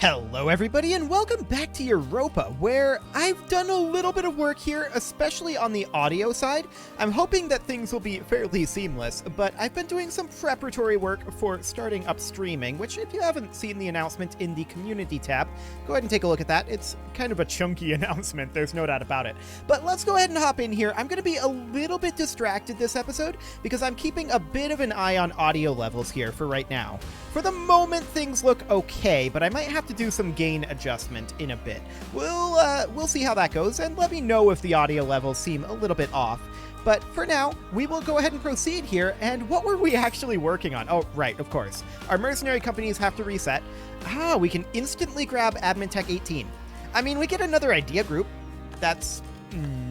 Hello everybody and welcome back to Europa, where I've done a little bit of work here, especially on the audio side. I'm hoping that things will be fairly seamless, but I've been doing some preparatory work for starting up streaming, which if you haven't seen the announcement in the community tab, go ahead and take a look at that. It's kind of a chunky announcement, there's no doubt about it. But let's go ahead and hop in here. I'm going to be a little bit distracted this episode because I'm keeping a bit of an eye on audio levels here for right now. For the moment, things look okay, but I might have to do some gain adjustment in a bit. We'll see how that goes, and let me know if the audio levels seem a little bit off. But for now, we will go ahead and proceed here, and what were we actually working on? Oh, right, of course. Our mercenary companies have to reset. We can instantly grab Admin Tech 18. I mean, we get another idea group. That's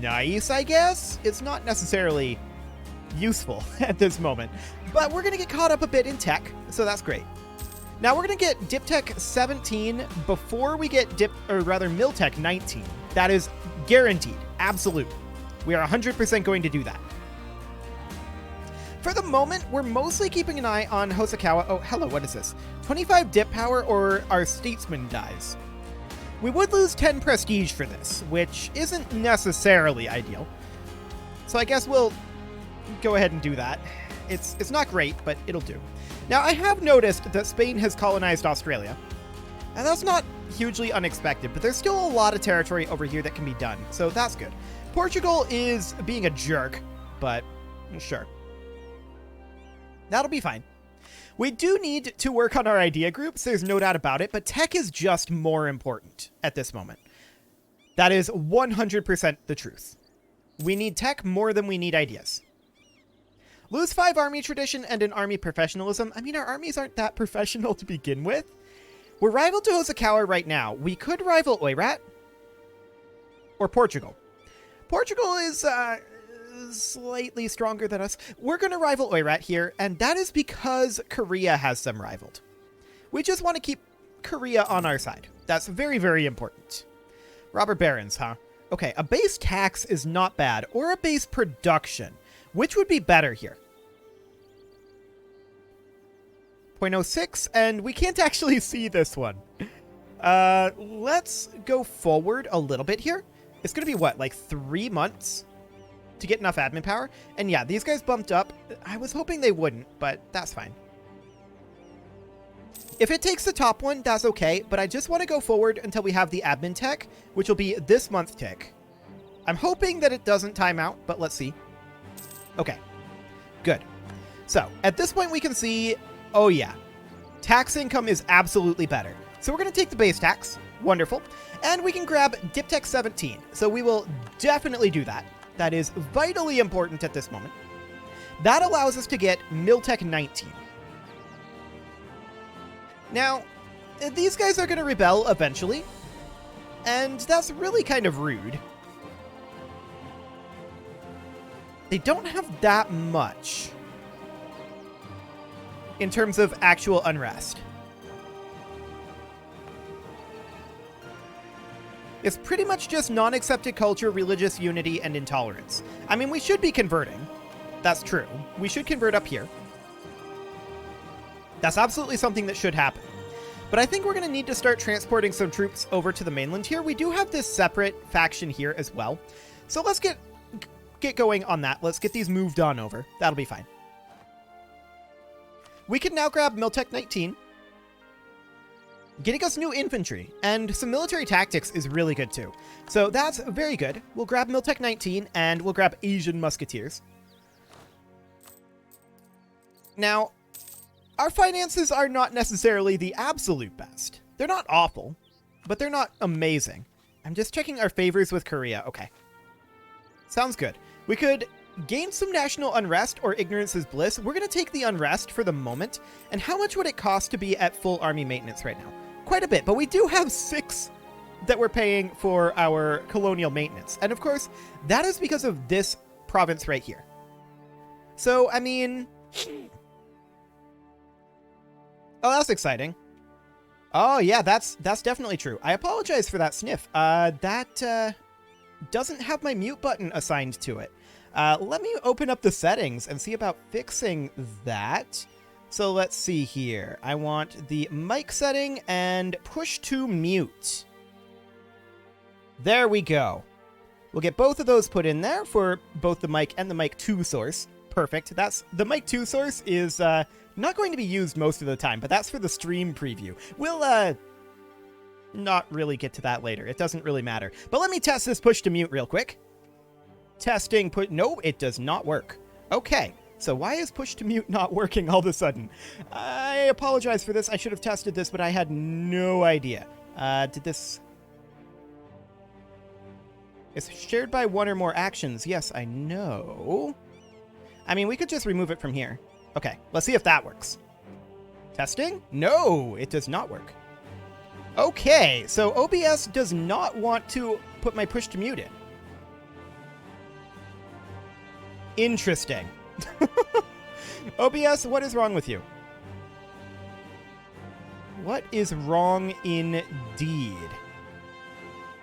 nice, I guess? It's not necessarily useful at this moment, but we're going to get caught up a bit in tech, so that's great. Now we're going to get Dip Tech 17 before we get Mil Tech 19. That is guaranteed. Absolute. We are 100% going to do that. For the moment, we're mostly keeping an eye on Hosokawa. Oh, hello, what is this? 25 dip power or our statesman dies. We would lose 10 prestige for this, which isn't necessarily ideal. So I guess we'll go ahead and do that. It's not great, but it'll do. Now, I have noticed that Spain has colonized Australia, and that's not hugely unexpected, but there's still a lot of territory over here that can be done, so that's good. Portugal is being a jerk, but sure. That'll be fine. We do need to work on our idea groups, there's no doubt about it, but tech is just more important at this moment. That is 100% the truth. We need tech more than we need ideas. Lose 5 army tradition and an army professionalism. I mean, our armies aren't that professional to begin with. We're rival to Hosokawa right now. We could rival Oirat or Portugal. Portugal is slightly stronger than us. We're going to rival Oirat here, and that is because Korea has them rivaled. We just want to keep Korea on our side. That's very, very important. Robber barons, huh? Okay, a base tax is not bad, or a base production. Which would be better here? 0.06, and we can't actually see this one. Let's go forward a little bit here. It's going to be, what, like 3 months to get enough admin power? And yeah, these guys bumped up. I was hoping they wouldn't, but that's fine. If it takes the top one, that's okay, but I just want to go forward until we have the admin tech, which will be this month tick. I'm hoping that it doesn't time out, but let's see. Okay, good. So, at this point we can see, oh yeah, tax income is absolutely better. So we're going to take the base tax, wonderful, and we can grab Dip Tech 17. So we will definitely do that. That is vitally important at this moment. That allows us to get Mil Tech 19. Now, these guys are going to rebel eventually, and that's really kind of rude. They don't have that much in terms of actual unrest. It's pretty much just non-accepted culture, religious unity, and intolerance. I mean, we should be converting. That's true. We should convert up here. That's absolutely something that should happen. But I think we're going to need to start transporting some troops over to the mainland here. We do have this separate faction here as well. So let's get going on that. Let's get these moved on over. That'll be fine. We can now grab Mil Tech 19. Getting us new infantry and some military tactics is really good too. So that's very good. We'll grab Mil Tech 19 and we'll grab Asian musketeers. Now, our finances are not necessarily the absolute best. They're not awful, but they're not amazing. I'm just checking our favors with Korea. Okay. Sounds good. We could gain some national unrest or ignorance is bliss. We're going to take the unrest for the moment. And how much would it cost to be at full army maintenance right now? Quite a bit, but we do have 6 that we're paying for our colonial maintenance. And of course, that is because of this province right here. So, I mean... Oh, that's exciting. Oh, yeah, that's definitely true. I apologize for that sniff. That doesn't have my mute button assigned to it. Let me open up the settings and see about fixing that. So let's see here. I want the mic setting and push to mute. There we go. We'll get both of those put in there for both the mic and the mic 2 source. Perfect. The mic 2 source is not going to be used most of the time, but that's for the stream preview. We'll not really get to that later. It doesn't really matter. But let me test this push to mute real quick. Testing, no, it does not work. Okay, so why is push to mute not working all of a sudden? I apologize for this. I should have tested this, but I had no idea. Did this... It's shared by one or more actions. Yes, I know. I mean, we could just remove it from here. Okay, let's see if that works. Testing? No, it does not work. Okay, so OBS does not want to put my push to mute in. Interesting. OBS, what is wrong with you? What is wrong indeed?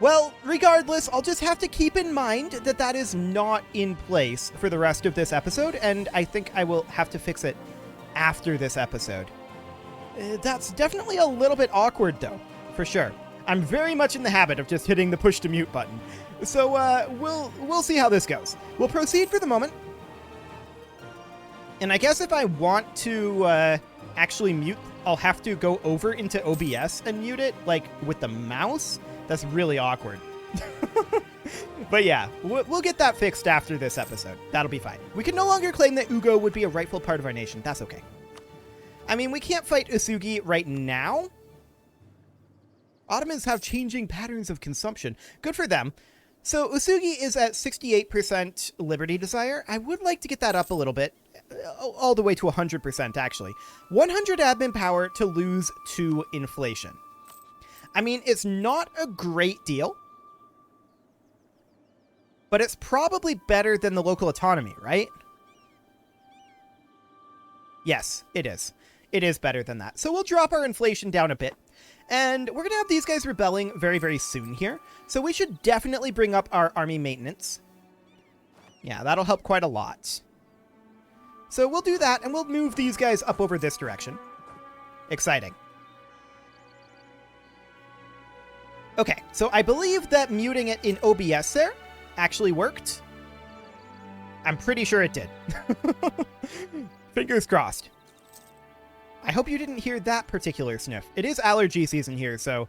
Well, regardless, I'll just have to keep in mind that that is not in place for the rest of this episode, and I think I will have to fix it after this episode. That's definitely a little bit awkward, though, for sure. I'm very much in the habit of just hitting the push to mute button, so we'll see how this goes. We'll proceed for the moment, and I guess if I want to actually mute, I'll have to go over into OBS and mute it, like, with the mouse. That's really awkward. But yeah, we'll get that fixed after this episode. That'll be fine. We can no longer claim that Ugo would be a rightful part of our nation. That's okay. I mean, we can't fight Usugi right now. Ottomans have changing patterns of consumption. Good for them. So Usugi is at 68% liberty desire. I would like to get that up a little bit. All the way to 100%, actually. 100 admin power to lose to inflation. I mean, it's not a great deal, but it's probably better than the local autonomy, right? Yes, it is. It is better than that. So we'll drop our inflation down a bit, and we're going to have these guys rebelling very, very soon here. So we should definitely bring up our army maintenance. Yeah, that'll help quite a lot. So we'll do that, and we'll move these guys up over this direction. Exciting. Okay, so I believe that muting it in OBS there actually worked. I'm pretty sure it did. Fingers crossed. I hope you didn't hear that particular sniff. It is allergy season here, so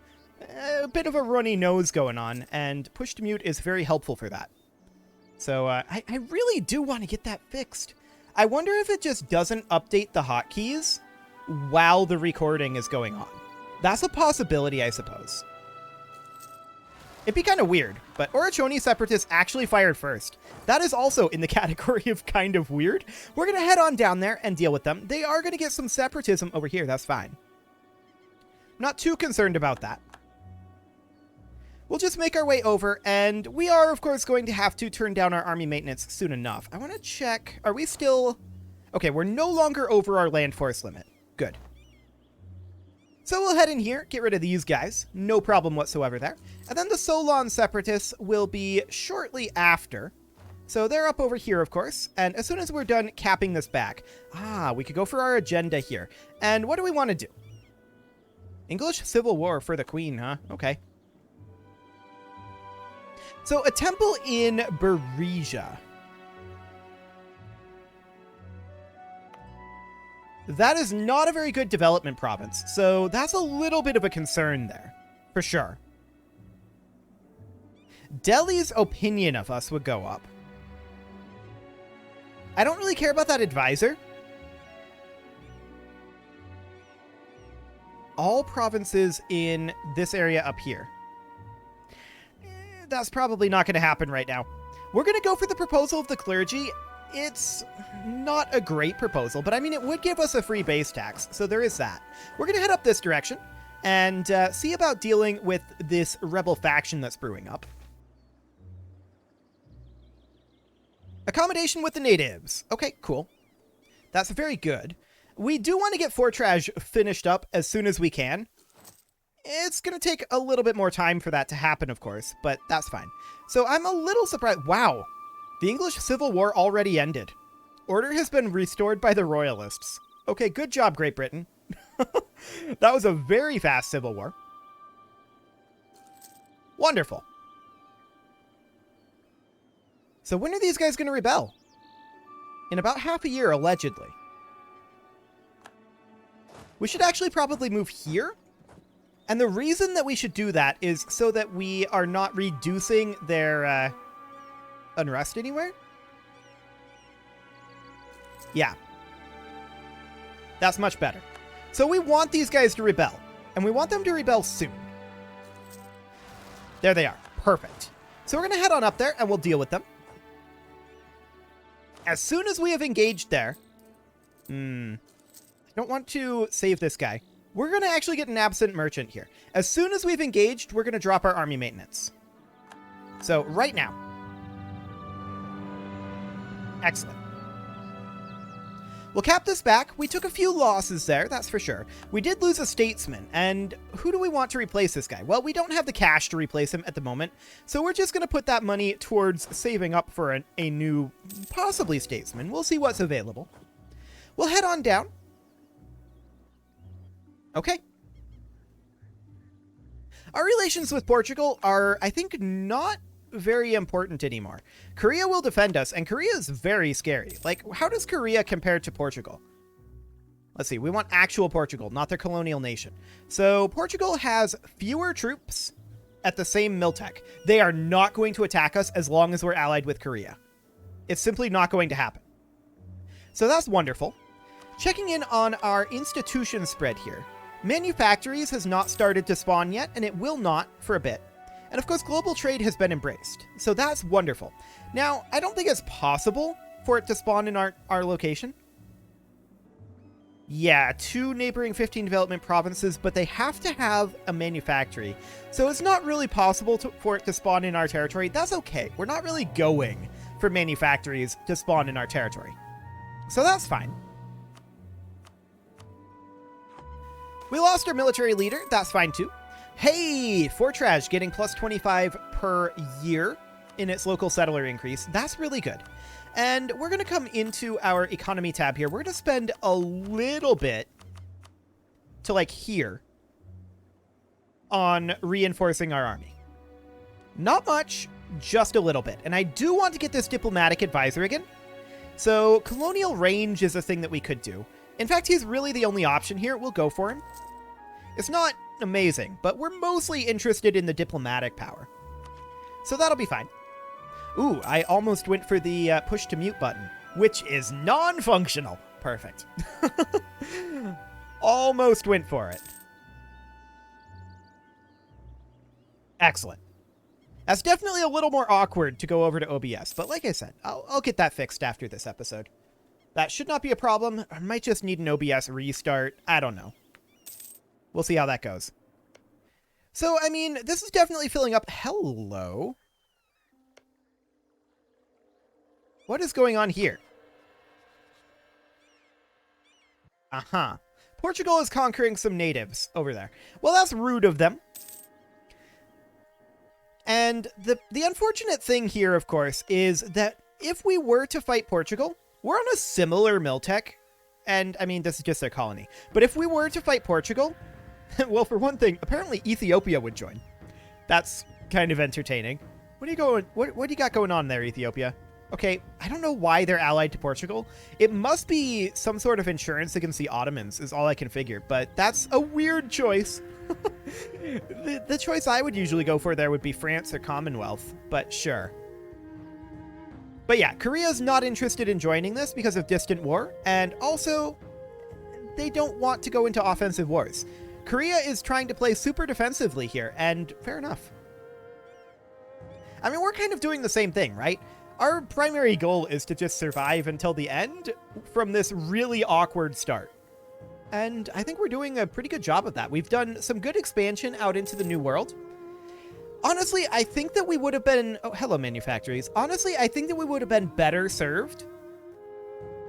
a bit of a runny nose going on, and push to mute is very helpful for that. So I really do want to get that fixed. I wonder if it just doesn't update the hotkeys while the recording is going on. That's a possibility, I suppose. It'd be kind of weird, but Orochoni Separatists actually fired first. That is also in the category of kind of weird. We're going to head on down there and deal with them. They are going to get some separatism over here. That's fine. Not too concerned about that. We'll just make our way over, and we are, of course, going to have to turn down our army maintenance soon enough. I want to check. Are we still... Okay, we're no longer over our land force limit. Good. So we'll head in here, get rid of these guys. No problem whatsoever there. And then the Solon Separatists will be shortly after. So they're up over here, of course. And as soon as we're done capping this back, we could go for our agenda here. And what do we want to do? English Civil War for the Queen, huh? Okay. So a temple in Beresia. That is not a very good development province, so that's a little bit of a concern there, for sure. Delhi's opinion of us would go up. I don't really care about that advisor. All provinces in this area up here. That's probably not going to happen right now. We're going to go for the proposal of the clergy. It's not a great proposal, but I mean, it would give us a free base tax, so there is that. We're going to head up this direction and see about dealing with this rebel faction that's brewing up. Accommodation with the natives. Okay, cool. That's very good. We do want to get Fortrage finished up as soon as we can. It's going to take a little bit more time for that to happen, of course, but that's fine. So I'm a little surprised. Wow. The English Civil War already ended. Order has been restored by the Royalists. Okay, good job, Great Britain. That was a very fast civil war. Wonderful. So when are these guys going to rebel? In about half a year, allegedly. We should actually probably move here. And the reason that we should do that is so that we are not reducing their unrest anywhere. Yeah. That's much better. So we want these guys to rebel. And we want them to rebel soon. There they are. Perfect. So we're going to head on up there and we'll deal with them. As soon as we have engaged there... I don't want to save this guy. We're going to actually get an absent merchant here. As soon as we've engaged, we're going to drop our army maintenance. So, right now. Excellent. We'll cap this back. We took a few losses there, that's for sure. We did lose a statesman, and who do we want to replace this guy? Well, we don't have the cash to replace him at the moment, so we're just going to put that money towards saving up for a new, possibly statesman. We'll see what's available. We'll head on down. Okay. Our relations with Portugal are, I think, not very important anymore. Korea will defend us, and Korea is very scary. Like, how does Korea compare to Portugal? Let's see. We want actual Portugal, not their colonial nation. So Portugal has fewer troops at the same Miltech. They are not going to attack us as long as we're allied with Korea. It's simply not going to happen. So that's wonderful. Checking in on our institution spread here. Manufactories has not started to spawn yet, and it will not for a bit. And of course, global trade has been embraced. So that's wonderful. Now, I don't think it's possible for it to spawn in our location. Yeah, 2 neighboring 15 development provinces, but they have to have a manufactory. So it's not really possible for it to spawn in our territory. That's okay. We're not really going for manufactories to spawn in our territory. So that's fine. We lost our military leader. That's fine too. Hey, Fortraj getting plus 25 per year in its local settler increase. That's really good. And we're going to come into our economy tab here. We're going to spend a little bit to like here on reinforcing our army. Not much, just a little bit. And I do want to get this diplomatic advisor again. So colonial range is a thing that we could do. In fact, he's really the only option here. We'll go for him. It's not amazing, but we're mostly interested in the diplomatic power. So that'll be fine. Ooh, I almost went for the push to mute button, which is non-functional. Perfect. Almost went for it. Excellent. That's definitely a little more awkward to go over to OBS, but like I said, I'll get that fixed after this episode. That should not be a problem. I might just need an OBS restart. I don't know. We'll see how that goes. So, I mean, this is definitely filling up. Hello. What is going on here? Uh-huh. Portugal is conquering some natives over there. Well, that's rude of them. And the unfortunate thing here, of course, is that if we were to fight Portugal, we're on a similar Miltech. And, I mean, this is just their colony. But if we were to fight Portugal, well, for one thing, apparently Ethiopia would join. That's kind of entertaining. What do you got going on there, Ethiopia? Okay, I don't know why they're allied to Portugal. It must be some sort of insurance against the Ottomans is all I can figure, but that's a weird choice. The choice I would usually go for there would be France or Commonwealth, but sure. But yeah, Korea's not interested in joining this because of distant war, and also they don't want to go into offensive wars. Korea is trying to play super defensively here, and fair enough. I mean, we're kind of doing the same thing, right? Our primary goal is to just survive until the end from this really awkward start. And I think we're doing a pretty good job of that. We've done some good expansion out into the New World. Honestly, I think that we would have been... Oh, hello, manufactories. Honestly, I think that we would have been better served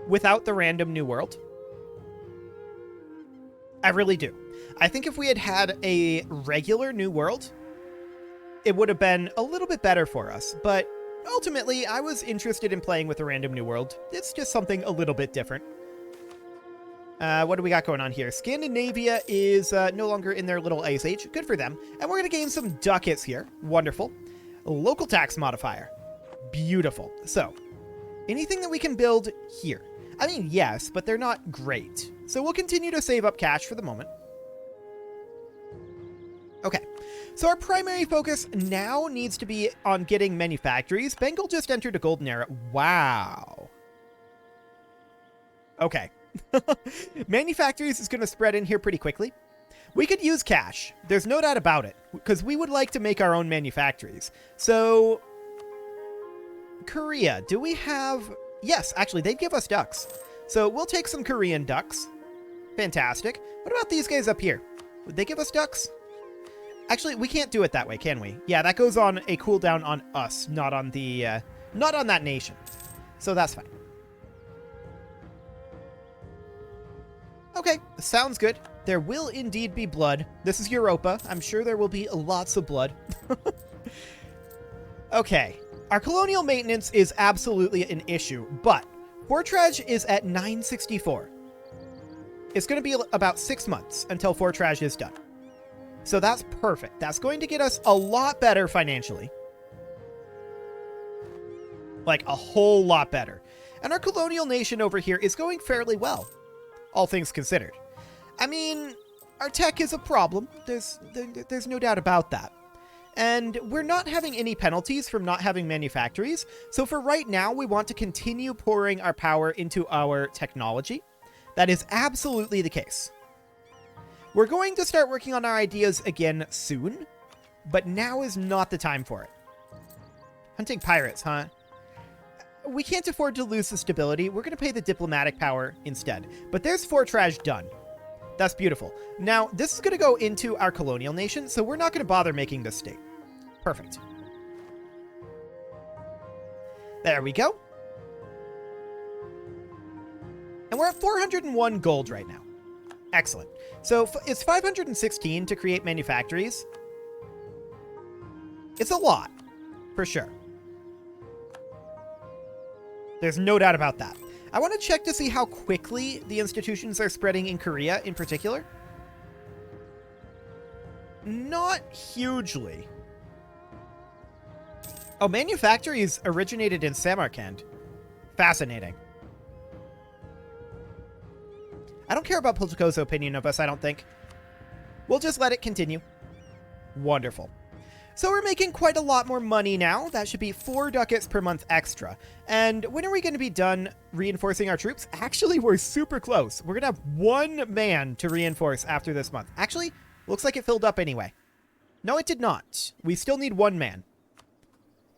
without the random New World. I really do. I think if we had had a regular New World, it would have been a little bit better for us. But ultimately, I was interested in playing with a random New World. It's just something a little bit different. What do we got going on here? Scandinavia is no longer in their little ice age. Good for them. And we're going to gain some ducats here. Wonderful. Local tax modifier. Beautiful. So, anything that we can build here. I mean, yes, but they're not great. So we'll continue to save up cash for the moment. Okay. So our primary focus now needs to be on getting manufactories. Bengal just entered a golden era. Wow. Okay. Manufactories is going to spread in here pretty quickly. We could use cash. There's no doubt about it, because we would like to make our own manufactories. So, Korea, do we have... Yes, actually, they give us ducks. So we'll take some Korean ducks. Fantastic. What about these guys up here? Would they give us ducks? Actually, we can't do it that way, can we? Yeah, that goes on a cooldown on us, not on the, not on that nation. So that's fine. Okay, sounds good. There will indeed be blood. This is Europa. I'm sure there will be lots of blood. Okay, our colonial maintenance is absolutely an issue, but Fortrage is at 964. It's going to be about 6 months until Fortrage is done. So that's perfect. That's going to get us a lot better financially. Like, a whole lot better. And our colonial nation over here is going fairly well, all things considered. I mean, our tech is a problem. There's no doubt about that. And we're not having any penalties from not having manufactories. So for right now, we want to continue pouring our power into our technology. That is absolutely the case. We're going to start working on our ideas again soon, but now is not the time for it. Hunting pirates, huh? We can't afford to lose the stability. We're going to pay the diplomatic power instead. But there's Fortrage done. That's beautiful. Now, this is going to go into our colonial nation, so we're not going to bother making this state. Perfect. There we go. And we're at 401 gold right now. Excellent. So it's 516 to create manufactories. It's a lot, for sure. There's no doubt about that. I want to check to see how quickly the institutions are spreading in Korea in particular. Not hugely. Oh, manufactories originated in Samarkand. Fascinating. I don't care about Politico's opinion of us, I don't think. We'll just let it continue. Wonderful. So we're making quite a lot more money now. That should be 4 ducats per month extra. And when are we going to be done reinforcing our troops? Actually, we're super close. We're going to have 1 man to reinforce after this month. Actually, looks like it filled up anyway. No, it did not. We still need 1 man.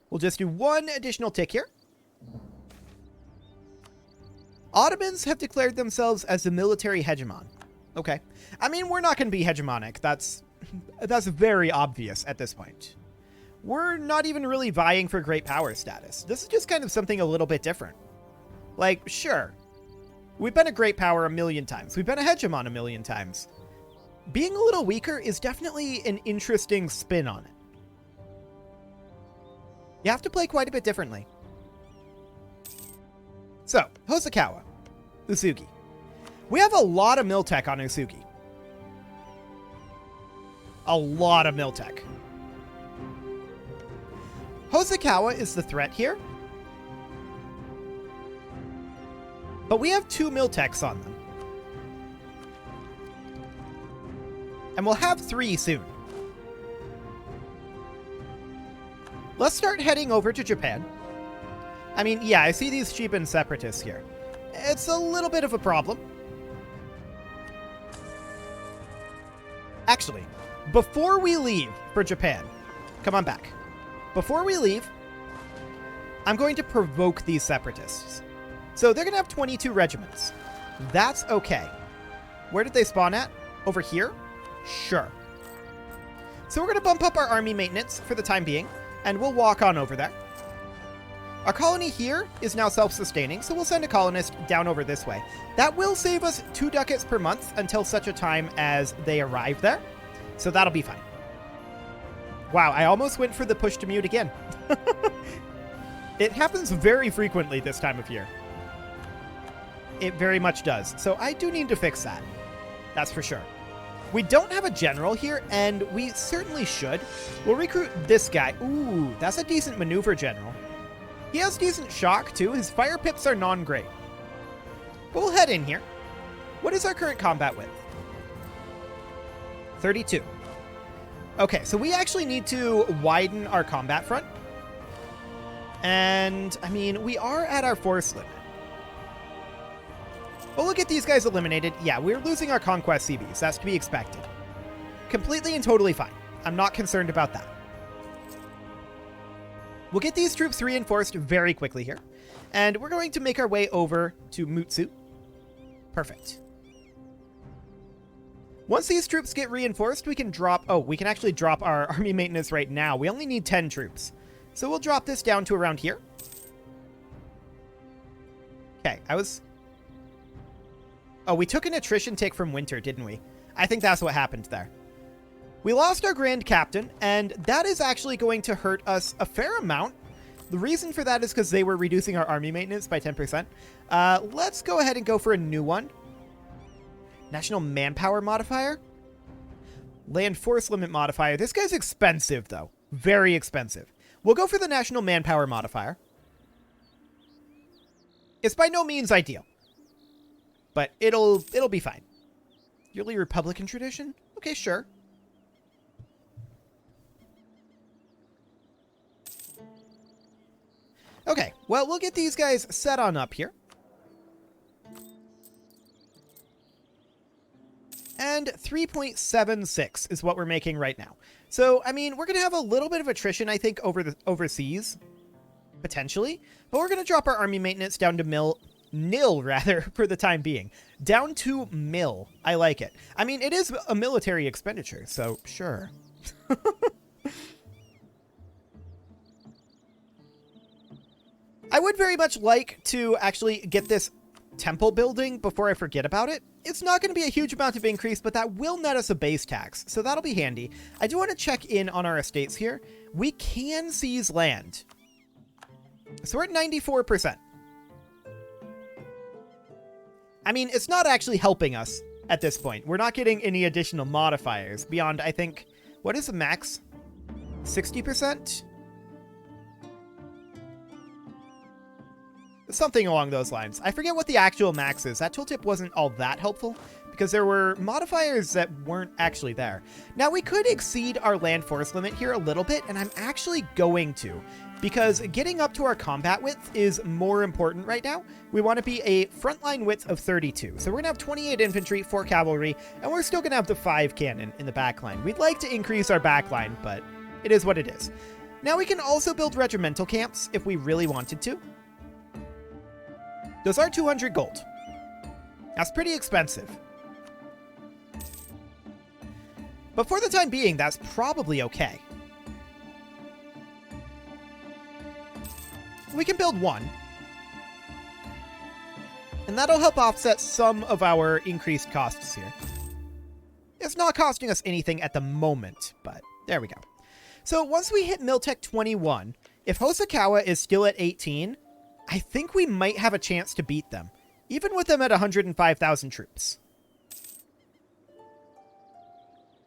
We'll just do 1 additional tick here. Ottomans have declared themselves as the military hegemon. Okay. I mean, we're not going to be hegemonic. That's very obvious at this point. We're not even really vying for great power status. This is just kind of something a little bit different. Like, sure, we've been a great power a million times. We've been a hegemon a million times. Being a little weaker is definitely an interesting spin on it. You have to play quite a bit differently. So, Hosokawa, Usugi. We have a lot of Miltech on Usugi. A lot of Miltech. Hosokawa is the threat here. But we have 2 Miltechs on them. And we'll have 3 soon. Let's start heading over to Japan. I mean, yeah, I see these cheapened separatists here. It's a little bit of a problem. Actually, before we leave for Japan, come on back. Before we leave, I'm going to provoke these separatists. So they're going to have 22 regiments. That's okay. Where did they spawn at? Over here? Sure. So we're going to bump up our army maintenance for the time being, and we'll walk on over there. Our colony here is now self-sustaining, so we'll send a colonist down over this way. That will save us 2 ducats per month until such a time as they arrive there. So that'll be fine. Wow, I almost went for the push to mute again. It happens very frequently this time of year. It very much does. So I do need to fix that. That's for sure. We don't have a general here, and we certainly should. We'll recruit this guy. Ooh, that's a decent maneuver general. He has decent shock, too. His fire pips are non-great. But we'll head in here. What is our current combat width? 32. Okay, so we actually need to widen our combat front. And, I mean, we are at our force limit. But we'll get these guys eliminated. Yeah, we're losing our Conquest CBs. That's to be expected. Completely and totally fine. I'm not concerned about that. We'll get these troops reinforced very quickly here. And we're going to make our way over to Mutsu. Perfect. Once these troops get reinforced, we can drop... Oh, we can actually drop our army maintenance right now. We only need 10 troops. So we'll drop this down to around here. Okay, Oh, we took an attrition tick from winter, didn't we? I think that's what happened there. We lost our Grand Captain, and that is actually going to hurt us a fair amount. The reason for that is because they were reducing our army maintenance by 10%. Let's go ahead and go for a new one. National Manpower Modifier. Land Force Limit Modifier. This guy's expensive, though. Very expensive. We'll go for the National Manpower Modifier. It's by no means ideal. But it'll be fine. Yearly Republican tradition? Okay, sure. Okay, well, we'll get these guys set on up here. And 3.76 is what we're making right now. So, I mean, we're going to have a little bit of attrition, I think, overseas. Potentially. But we're going to drop our army maintenance down to nil, rather, for the time being. Down to mil. I like it. I mean, it is a military expenditure, so sure. I would very much like to actually get this temple building before I forget about it. It's not going to be a huge amount of increase, but that will net us a base tax, so that'll be handy. I do want to check in on our estates here. We can seize land. So we're at 94%. I mean, it's not actually helping us at this point. We're not getting any additional modifiers beyond, I think, what is the max? 60%? Something along those lines. I forget what the actual max is. That tooltip wasn't all that helpful because there were modifiers that weren't actually there. Now, we could exceed our land force limit here a little bit, and I'm actually going to, because getting up to our combat width is more important right now. We want to be a frontline width of 32. So we're going to have 28 infantry, 4 cavalry, and we're still going to have the 5 cannon in the back line. We'd like to increase our back line, but it is what it is. Now we can also build regimental camps if we really wanted to. Those are 200 gold. That's pretty expensive. But for the time being, that's probably okay. We can build one. And that'll help offset some of our increased costs here. It's not costing us anything at the moment, but there we go. So once we hit Miltech 21, if Hosokawa is still at 18, I think we might have a chance to beat them, even with them at 105,000 troops.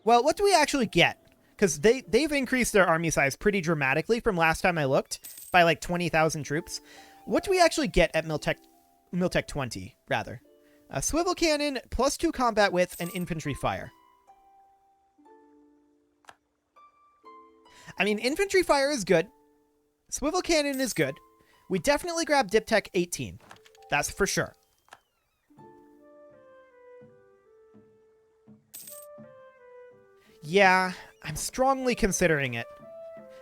Well, what do we actually get? Because they've increased their army size pretty dramatically from last time I looked, by like 20,000 troops. What do we actually get at Miltech 20, rather? A swivel cannon, +2 combat width, and infantry fire. I mean, infantry fire is good. Swivel cannon is good. We definitely grab Diptech 18. That's for sure. Yeah, I'm strongly considering it.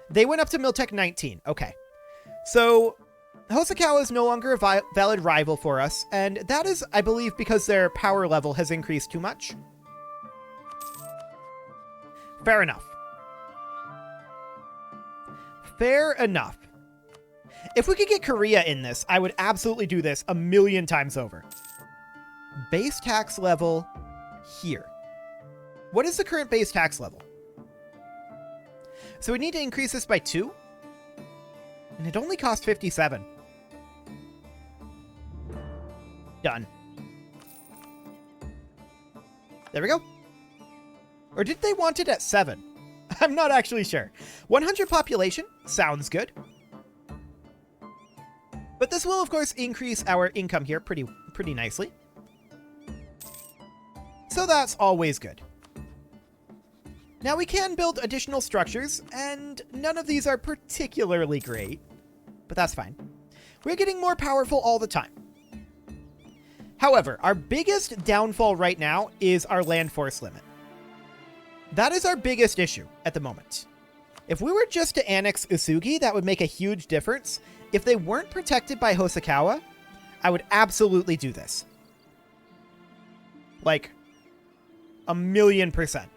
They went up to Miltech 19. Okay. So, Hosokawa is no longer a valid rival for us, and that is, I believe, because their power level has increased too much. Fair enough. Fair enough. If we could get Korea in this, I would absolutely do this a million times over. Base tax level here. What is the current base tax level? So we need to increase this by 2. And it only costs 57. Done. There we go. Or did they want it at 7? I'm not actually sure. 100 population sounds good. But this will, of course, increase our income here pretty nicely. So that's always good. Now we can build additional structures, and none of these are particularly great, but that's fine. We're getting more powerful all the time. However, our biggest downfall right now is our land force limit. That is our biggest issue at the moment. If we were just to annex Usugi, that would make a huge difference. If they weren't protected by Hosokawa, I would absolutely do this. Like, 1,000,000%.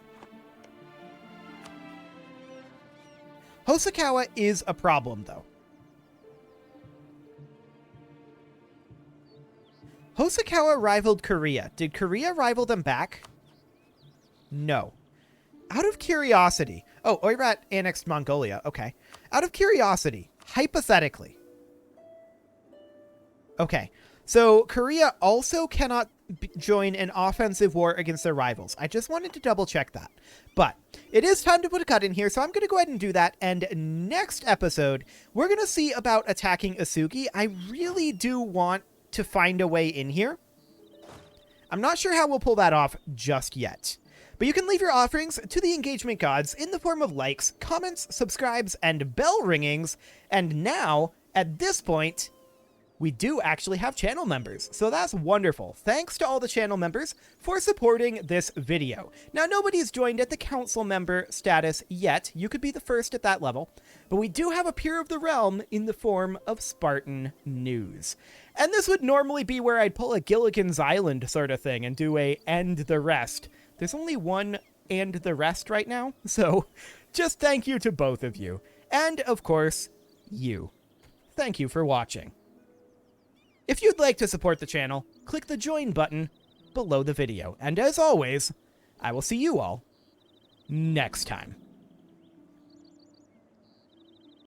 Hosokawa is a problem, though. Hosokawa rivaled Korea. Did Korea rival them back? No. Out of curiosity... Oh, Oirat annexed Mongolia. Okay. Out of curiosity, hypothetically... Okay, so Korea also cannot join an offensive war against their rivals. I just wanted to double check that. But it is time to put a cut in here, so I'm going to go ahead and do that. And next episode, we're going to see about attacking Usugi. I really do want to find a way in here. I'm not sure how we'll pull that off just yet. But you can leave your offerings to the engagement gods in the form of likes, comments, subscribes, and bell ringings. And now, at this point... we do actually have channel members, so that's wonderful. Thanks to all the channel members for supporting this video. Now, nobody's joined at the council member status yet. You could be the first at that level. But we do have a peer of the realm in the form of Spartan News. And this would normally be where I'd pull a Gilligan's Island sort of thing and do a end the rest. There's only one and the rest right now, so just thank you to both of you. And, of course, you. Thank you for watching. If you'd like to support the channel, click the join button below the video. And as always, I will see you all next time.